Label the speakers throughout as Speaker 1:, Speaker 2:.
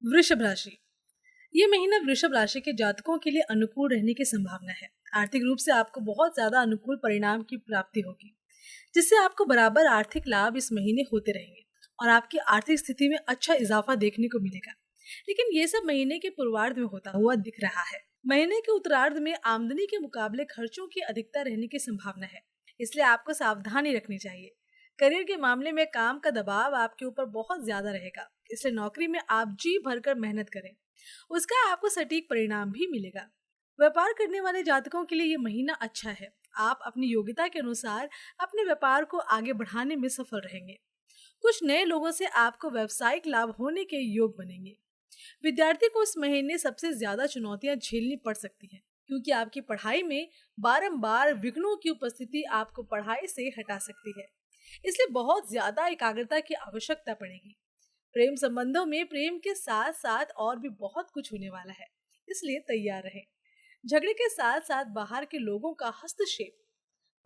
Speaker 1: वृषभ राशि। ये महीना वृषभ राशि के जातकों के लिए अनुकूल रहने की संभावना है। आर्थिक रूप से आपको बहुत ज्यादा अनुकूल परिणाम की प्राप्ति होगी, जिससे आपको बराबर आर्थिक लाभ इस महीने होते रहेंगे और आपकी आर्थिक स्थिति में अच्छा इजाफा देखने को मिलेगा। लेकिन ये सब महीने के पूर्वार्ध में होता हुआ दिख रहा है। महीने के उत्तरार्ध में आमदनी के मुकाबले खर्चों की अधिकता रहने की संभावना है, इसलिए आपको सावधानी रखनी चाहिए। करियर के मामले में काम का दबाव आपके ऊपर बहुत ज्यादा रहेगा, इसलिए नौकरी में आप जी भरकर मेहनत करें, उसका आपको सटीक परिणाम भी मिलेगा। व्यापार करने वाले जातकों के लिए ये महीना अच्छा है। आप अपनी योग्यता के अनुसार अपने व्यापार को आगे बढ़ाने में सफल रहेंगे। कुछ नए लोगों से आपको व्यावसायिक लाभ होने के योग बनेंगे। विद्यार्थी को इस महीने सबसे ज्यादा चुनौतियां झेलनी पड़ सकती हैं, क्योंकि आपकी पढ़ाई में बारंबार विघ्नों की उपस्थिति आपको पढ़ाई से हटा सकती है। इसलिए बहुत ज्यादा एकाग्रता की आवश्यकता पड़ेगी। प्रेम संबंधों में प्रेम के साथ साथ और भी बहुत कुछ होने वाला है, इसलिए तैयार रहें। झगड़े के साथ साथ बाहर के लोगों का हस्तक्षेप,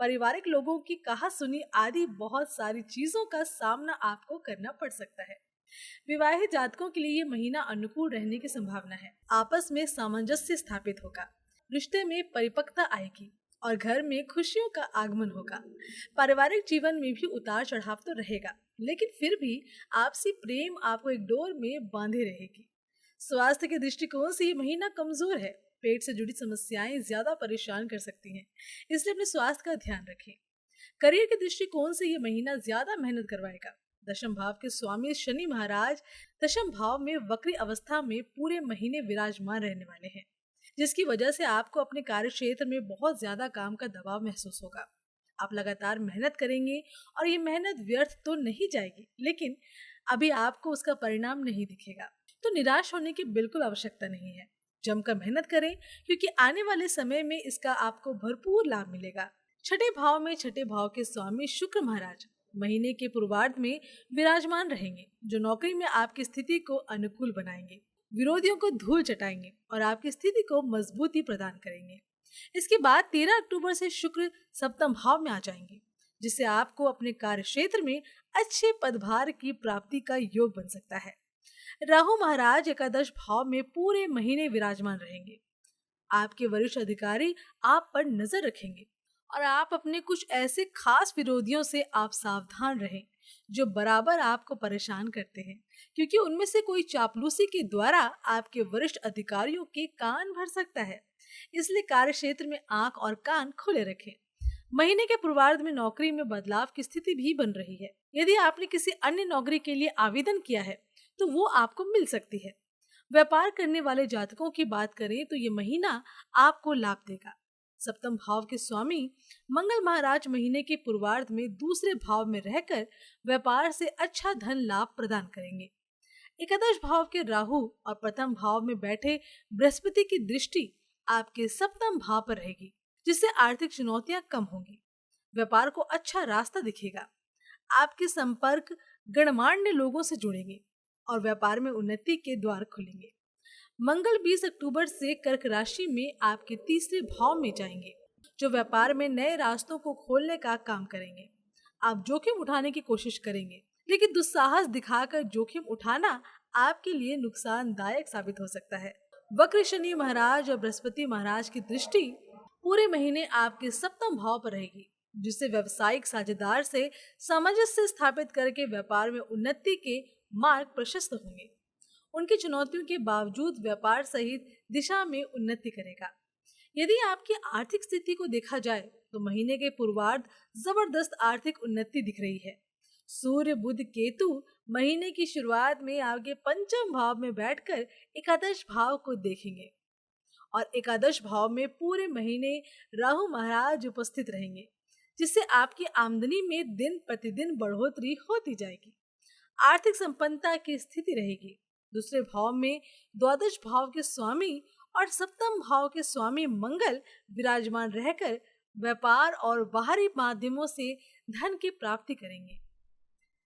Speaker 1: पारिवारिक लोगों की कहा सुनी आदि बहुत सारी चीजों का सामना आपको करना पड़ सकता है। विवाहित जातकों के लिए ये महीना अनुकूल रहने की संभावना है। आपस में सामंजस्य स्थापित होगा, रिश्ते में परिपक्वता आएगी और घर में खुशियों का आगमन होगा। पारिवारिक जीवन में भी उतार चढ़ाव तो रहेगा, लेकिन फिर भी आपसी प्रेम आपको एक डोर में बांधे रहेगी। स्वास्थ्य के दृष्टिकोण से ये महीना कमजोर है। पेट से जुड़ी समस्याएं ज्यादा परेशान कर सकती हैं, इसलिए अपने स्वास्थ्य का ध्यान रखें। करियर के दृष्टिकोण से ये महीना ज्यादा मेहनत करवाएगा। दशम भाव के स्वामी शनि महाराज दशम भाव में वक्री अवस्था में पूरे महीने विराजमान रहने वाले हैं, जिसकी वजह से आपको अपने कार्य क्षेत्र में बहुत ज्यादा काम का दबाव महसूस होगा। आप लगातार मेहनत करेंगे और ये मेहनत व्यर्थ तो नहीं जाएगी, लेकिन अभी आपको उसका परिणाम नहीं दिखेगा, तो निराश होने की बिल्कुल आवश्यकता नहीं है। जमकर मेहनत करें, क्योंकि आने वाले समय में इसका आपको भरपूर लाभ मिलेगा। छठे भाव में छठे भाव के स्वामी शुक्र महाराज महीने के पूर्वार्ध में विराजमान रहेंगे, जो नौकरी में आपकी स्थिति को अनुकूल बनाएंगे, विरोधियों को धूल चटाएंगे और आपकी स्थिति को मजबूती प्रदान करेंगे। इसके बाद 13 अक्टूबर से शुक्र सप्तम भाव में आ जाएंगे, जिससे आपको अपने कार्य क्षेत्र में अच्छे पदभार की प्राप्ति का योग बन सकता है। राहु महाराज एकादश भाव में पूरे महीने विराजमान रहेंगे। आपके वरिष्ठ अधिकारी आप पर नजर रखेंगे और आप अपने कुछ ऐसे खास विरोधियों से आप सावधान रहें, जो बराबर आपको परेशान करते हैं, क्योंकि उनमें से कोई चापलूसी के द्वारा आपके वरिष्ठ अधिकारियों के कान भर सकता है। इसलिए कार्य क्षेत्र में आंख और कान खुले रखें। महीने के पूर्वार्ध में नौकरी में बदलाव की स्थिति भी बन रही है। यदि आपने किसी अन्य नौकरी के लिए आवेदन किया है, तो वो आपको मिल सकती है। व्यापार करने वाले जातकों की बात करें तो ये महीना आपको लाभ देगा। सप्तम भाव के स्वामी मंगल महाराज महीने के पूर्वार्ध में दूसरे भाव में रहकर व्यापार से अच्छा धन लाभ प्रदान करेंगे। एकादश भाव के राहु और प्रथम भाव में बैठे बृहस्पति की दृष्टि आपके सप्तम भाव पर रहेगी, जिससे आर्थिक चुनौतियां कम होंगी। व्यापार को अच्छा रास्ता दिखेगा। आपके संपर्क गणमान्य लोगों से जुड़ेंगे और व्यापार में उन्नति के द्वार खुलेंगे। मंगल 20 अक्टूबर से कर्क राशि में आपके तीसरे भाव में जाएंगे, जो व्यापार में नए रास्तों को खोलने का काम करेंगे। आप जोखिम उठाने की कोशिश करेंगे, लेकिन दुस्साहस दिखाकर जोखिम उठाना आपके लिए नुकसानदायक साबित हो सकता है। वक्र शनि महाराज और बृहस्पति महाराज की दृष्टि पूरे महीने आपके सप्तम भाव पर रहेगी, जिससे व्यावसायिक साझेदार से सामंजस्य स्थापित करके व्यापार में उन्नति के मार्ग प्रशस्त होंगे। उनकी चुनौतियों के बावजूद व्यापार सहित दिशा में उन्नति करेगा। यदि आपकी आर्थिक स्थिति को देखा जाए तो महीने के पूर्वार्ध जबरदस्त आर्थिक उन्नति दिख रही है। सूर्य बुध केतु महीने की शुरुआत में आपके पंचम भाव में बैठकर एकादश भाव को देखेंगे और एकादश भाव में पूरे महीने राहु महाराज उपस्थित रहेंगे, जिससे आपकी आमदनी में दिन प्रतिदिन बढ़ोतरी होती जाएगी। आर्थिक संपन्नता की स्थिति रहेगी। दूसरे भाव में द्वादश भाव के स्वामी और सप्तम भाव के स्वामी मंगल विराजमान रहकर व्यापार और बाहरी माध्यमों से धन की प्राप्ति करेंगे,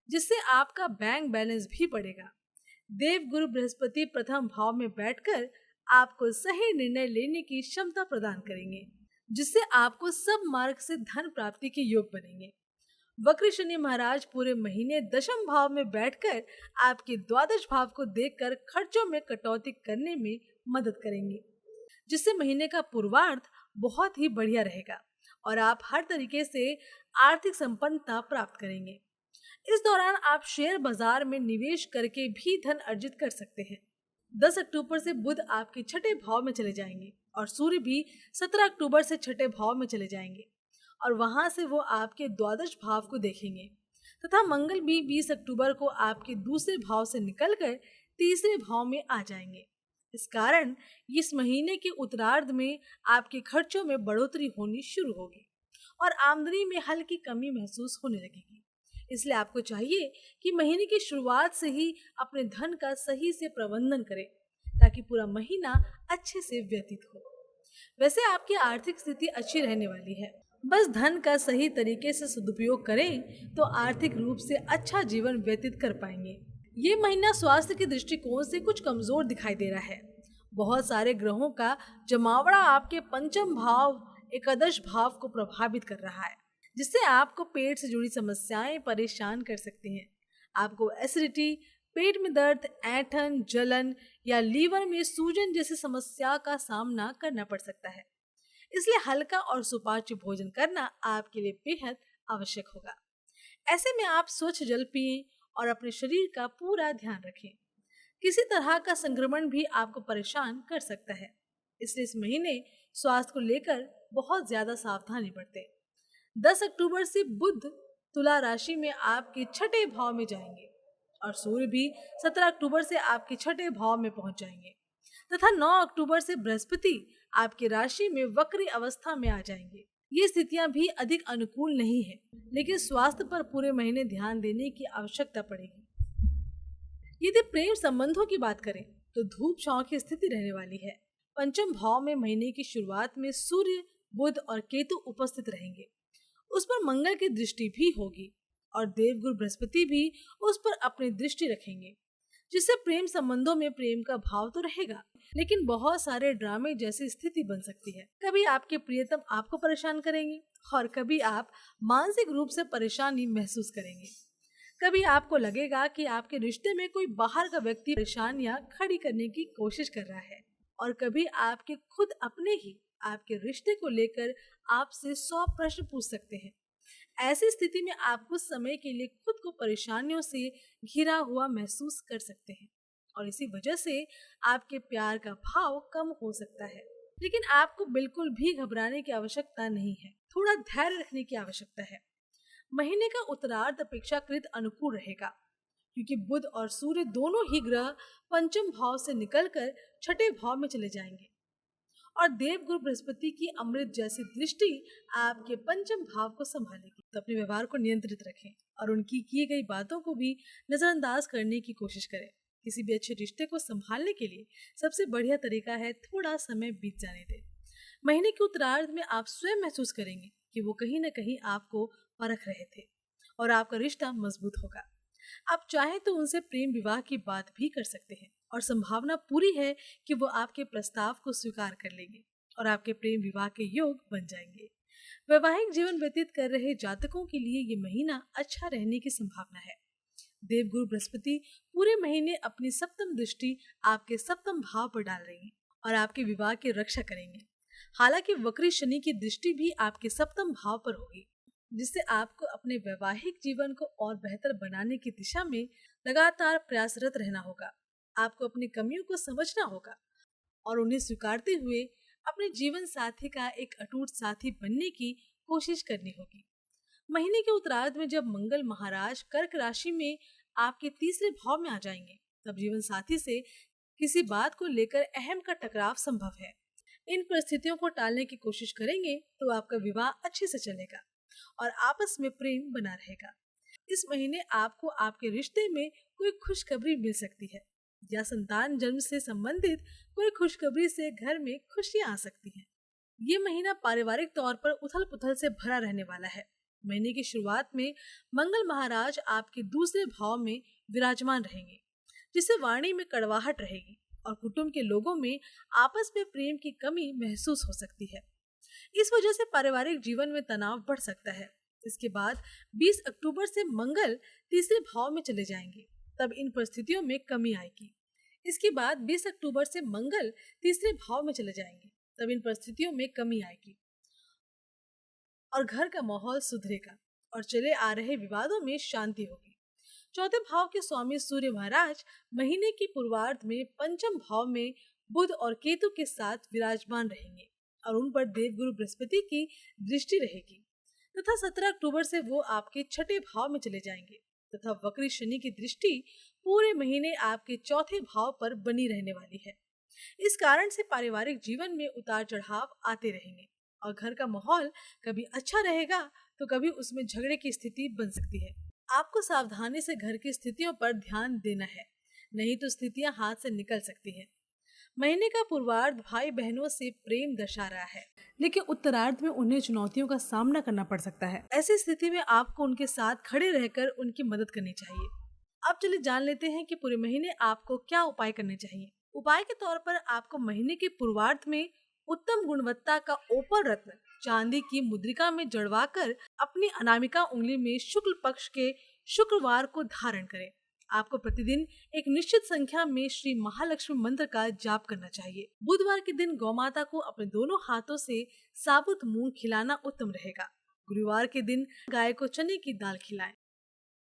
Speaker 1: जिससे आपका बैंक बैलेंस भी बढ़ेगा। देव गुरु बृहस्पति प्रथम भाव में बैठकर आपको सही निर्णय लेने की क्षमता प्रदान करेंगे, जिससे आपको सब मार्ग से धन प्राप्ति के योग बनेंगे। वक्र शनि महाराज पूरे महीने दशम भाव में बैठकर आपके द्वादश भाव को देखकर खर्चों में कटौती करने में मदद करेंगे, जिससे महीने का पूर्वार्ध बहुत ही बढ़िया रहेगा और आप हर तरीके से आर्थिक संपन्नता प्राप्त करेंगे। इस दौरान आप शेयर बाजार में निवेश करके भी धन अर्जित कर सकते हैं। 10 अक्टूबर से बुध आपके छठे भाव में चले जाएंगे और सूर्य भी 17 अक्टूबर से छठे भाव में चले जाएंगे और वहां से वो आपके द्वादश भाव को देखेंगे तथा मंगल भी 20 अक्टूबर को आपके दूसरे भाव से निकलकर तीसरे भाव में आ जाएंगे। इस कारण इस महीने के उत्तरार्ध में आपके खर्चों में बढ़ोतरी होनी शुरू होगी और आमदनी में हल्की कमी महसूस होने लगेगी। इसलिए आपको चाहिए कि महीने की शुरुआत से ही अपने धन का सही से प्रबंधन करें ताकि पूरा महीना अच्छे से व्यतीत हो। वैसे आपकी आर्थिक स्थिति अच्छी रहने वाली है, बस धन का सही तरीके से सदुपयोग करें तो आर्थिक रूप से अच्छा जीवन व्यतीत कर पाएंगे। ये महीना स्वास्थ्य के दृष्टिकोण से कुछ कमजोर दिखाई दे रहा है। बहुत सारे ग्रहों का जमावड़ा आपके पंचम भाव एकादश भाव को प्रभावित कर रहा है, जिससे आपको पेट से जुड़ी समस्याएं परेशान कर सकती हैं। आपको एसिडिटी, पेट में दर्द, ऐंठन, जलन या लीवर में सूजन जैसी समस्या का सामना करना पड़ सकता है। इसलिए हल्का और सुपाच्य भोजन करना आपके लिए बेहद आवश्यक होगा। ऐसे में आप स्वच्छ जल पिएं और अपने शरीर का पूरा ध्यान रखें। किसी तरह का संक्रमण भी आपको परेशान कर सकता है, इसलिए इस महीने स्वास्थ्य को लेकर बहुत ज्यादा सावधानी बरतें। 10 अक्टूबर से बुध तुला राशि में आपके छठे भाव में जाएंगे और सूर्य भी 17 अक्टूबर से आपके छठे भाव में पहुंच जाएंगे तथा 9 अक्टूबर से बृहस्पति आपकी राशि में वक्री अवस्था में आ जाएंगे। ये स्थितियां भी अधिक अनुकूल नहीं है, लेकिन स्वास्थ्य पर पूरे महीने ध्यान देने की आवश्यकता पड़ेगी। यदि प्रेम संबंधों की बात करें तो धूप छांव की स्थिति रहने वाली है। पंचम भाव में महीने की शुरुआत में सूर्य, बुध और केतु उपस्थित रहेंगे। उस पर मंगल की दृष्टि भी होगी और देवगुरु बृहस्पति भी उस पर अपनी दृष्टि रखेंगे, जिससे प्रेम संबंधों में प्रेम का भाव तो रहेगा, लेकिन बहुत सारे ड्रामे जैसी स्थिति बन सकती है। कभी आपके प्रियतम आपको परेशान करेंगे और कभी आप मानसिक रूप से परेशानी महसूस करेंगे। कभी आपको लगेगा कि आपके रिश्ते में कोई बाहर का व्यक्ति परेशानियां खड़ी करने की कोशिश कर रहा है और कभी आपके खुद अपने ही आपके रिश्ते को लेकर आपसे 100 प्रश्न पूछ सकते हैं। ऐसी स्थिति में आप कुछ समय के लिए खुद को परेशानियों से घिरा हुआ महसूस कर सकते हैं और इसी वजह से आपके प्यार का भाव कम हो सकता है। लेकिन आपको बिल्कुल भी घबराने की आवश्यकता नहीं है, थोड़ा धैर्य रखने की आवश्यकता है। महीने का उत्तरार्ध अपेक्षाकृत अनुकूल रहेगा क्योंकि बुध और सूर्य दोनों ही ग्रह पंचम भाव से निकलकर छठे भाव में चले जाएंगे और देवगुरु बृहस्पति की अमृत जैसी दृष्टि आपके पंचम भाव को संभालेगी। तो अपने व्यवहार को नियंत्रित रखें और उनकी की गई बातों को भी नजरअंदाज करने की कोशिश करें। किसी भी अच्छे रिश्ते को संभालने के लिए सबसे बढ़िया तरीका है थोड़ा समय बीत जाने दें। महीने के उत्तरार्ध में आप स्वयं महसूस करेंगे कि वो कहीं न कहीं आपको परख रहे थे और आपका रिश्ता मजबूत होगा। आप चाहें तो उनसे प्रेम विवाह की बात भी कर सकते हैं और संभावना पूरी है कि वो आपके प्रस्ताव को स्वीकार कर लेंगे और आपके प्रेम विवाह के योग बन जाएंगे। वैवाहिक जीवन व्यतीत कर रहे जातकों के लिए ये महीना अच्छा रहने की संभावना है। देवगुरु बृहस्पति पूरे महीने अपनी सप्तम दृष्टि आपके सप्तम भाव पर डाल रही है और आपके विवाह की रक्षा करेंगे। हालांकि वक्री शनि की दृष्टि भी आपके सप्तम भाव पर होगी, जिससे आपको अपने वैवाहिक जीवन को और बेहतर बनाने की दिशा में लगातार प्रयासरत रहना होगा। आपको अपनी कमियों को समझना होगा और उन्हें स्वीकारते हुए अपने जीवन साथी का एक अटूट साथी बनने की कोशिश करनी होगी। महीने के उत्तरार्ध में जब मंगल महाराज कर्क राशि में आपके तीसरे भाव में आ जाएंगे, तब जीवन साथी से किसी बात को लेकर अहम का टकराव संभव है। इन परिस्थितियों को टालने की कोशिश करेंगे तो आपका विवाह अच्छे से चलेगा और आपस में प्रेम बना रहेगा। इस महीने आपको आपके रिश्ते में कोई खुशखबरी मिल सकती है या संतान जन्म से संबंधित कोई खुशखबरी से घर में खुशियां आ सकती हैं। ये महीना पारिवारिक तौर पर उथल पुथल से भरा रहने वाला है। महीने की शुरुआत में मंगल महाराज आपके दूसरे भाव में विराजमान रहेंगे, जिससे वाणी में कड़वाहट रहेगी और कुटुंब के लोगों में आपस में प्रेम की कमी महसूस हो सकती है। इस वजह से पारिवारिक जीवन में तनाव बढ़ सकता है। इसके बाद 20 अक्टूबर से मंगल तीसरे भाव में चले जाएंगे, तब इन परिस्थितियों में कमी आएगी। इसके बाद 20 अक्टूबर से मंगल तीसरे भाव में चले जाएंगे, तब इन परिस्थितियों में कमी आएगी और घर का माहौल सुधरेगा और चले आ रहे विवादों में शांति होगी। चौथे भाव के स्वामी सूर्य महाराज महीने की पूर्वार्ध में पंचम भाव में बुध और केतु के साथ विराजमान रहेंगे और उन पर देवगुरु बृहस्पति की दृष्टि रहेगी तथा 17 अक्टूबर से वो आपके छठे भाव में चले जाएंगे तथा वक्री शनि की दृष्टि पूरे महीने आपके चौथे भाव पर बनी रहने वाली है। इस कारण से पारिवारिक जीवन में उतार चढ़ाव आते रहेंगे और घर का माहौल कभी अच्छा रहेगा तो कभी उसमें झगड़े की स्थिति बन सकती है। आपको सावधानी से घर की स्थितियों पर ध्यान देना है, नहीं तो स्थितियां हाथ से निकल सकती हैं। महीने का पूर्वार्ध भाई बहनों से प्रेम दर्शा रहा है, लेकिन उत्तरार्ध में उन्हें चुनौतियों का सामना करना पड़ सकता है। ऐसी स्थिति में आपको उनके साथ खड़े रहकर उनकी मदद करनी चाहिए। अब चलिए जान लेते हैं कि पूरे महीने आपको क्या उपाय करने चाहिए। उपाय के तौर पर आपको महीने के पूर्वार्ध में उत्तम गुणवत्ता का ओपर रत्न चांदी की मुद्रिका में जड़वाकर अपनी अनामिका उंगली में शुक्ल पक्ष के शुक्रवार को धारण करें। आपको प्रतिदिन एक निश्चित संख्या में श्री महालक्ष्मी मंत्र का जाप करना चाहिए। बुधवार के दिन गौमाता को अपने दोनों हाथों से साबुत मूंग खिलाना उत्तम रहेगा। गुरुवार के दिन गाय को चने की दाल खिलाएं।